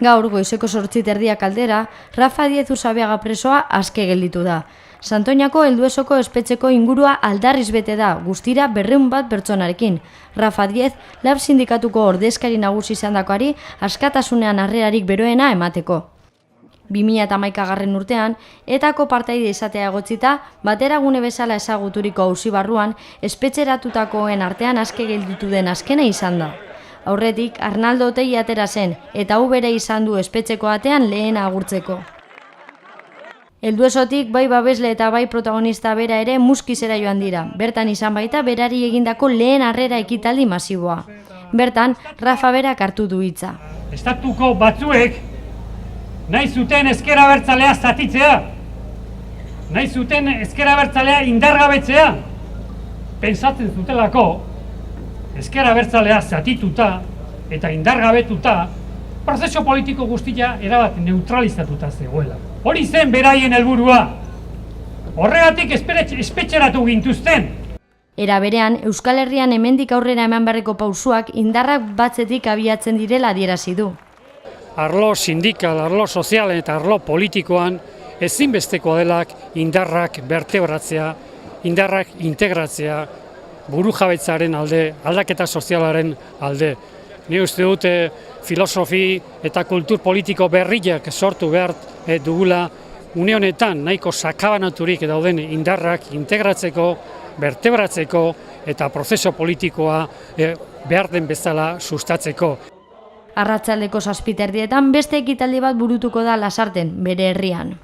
Gaur, goizeko 8:30 aldera, Rafa Diez Usabiaga presoa aske gelditu da. Santoñako Helduesoko espetxeko ingurua aldarriz bete da, guztira 200 pertsonarekin. Rafa Diez, Lab sindikatuko ordezkari nagusi izandakoari askatasunean harrerarik beroena emateko. 2011 urtean, etako partaide izatea egotzita, bateragune bezala ezaguturiko auzi barruan, espetxeratutakoen artean aske gelditu den azkena izan da. Aurretik, Arnaldo Otegi atera zen, eta hau bere izan du espetxeko atean lehena agurtzeko. Helduesotik bai babesle eta bai protagonista bera ere muskizera joan dira. Bertan izan baita berari egindako lehen harrera ekitaldi masiboa. Bertan, Rafa berak hartu du hitza. Estatuko batzuek nahi zuten ezker abertzalea zatitzea. Nahi zuten ezker abertzalea indargabetzea. Pentsatzen zutelako, ezker abertzalea zatituta eta indargabetuta, prozesu politiko guztia erabat neutralizatuta zegoela. Hori zen beraien helburua. Horregatik espetxeratu gintuzten. Era berean, Euskal Herrian hemendik aurrera eman beharreko pausuak indarrak batzetik abiatzen direla adierazi du. Arlo sindikal, arlo sozial eta arlo politikoan ezinbestekoa delak indarrak bertebratzea, indarrak integratzea, burujabetzaren alde, aldaketa sozialaren alde. Ni uste dute filosofi eta kultur politiko berriak sortu behar dugula une honetan nahiko sakabanaturik dauden indarrak integratzeko, bertebratzeko eta prozesu politikoa behar den bezala sustatzeko. Arratsaldeko 7:30 beste ekitaldi bat burutuko da Lasarten, bere herrian.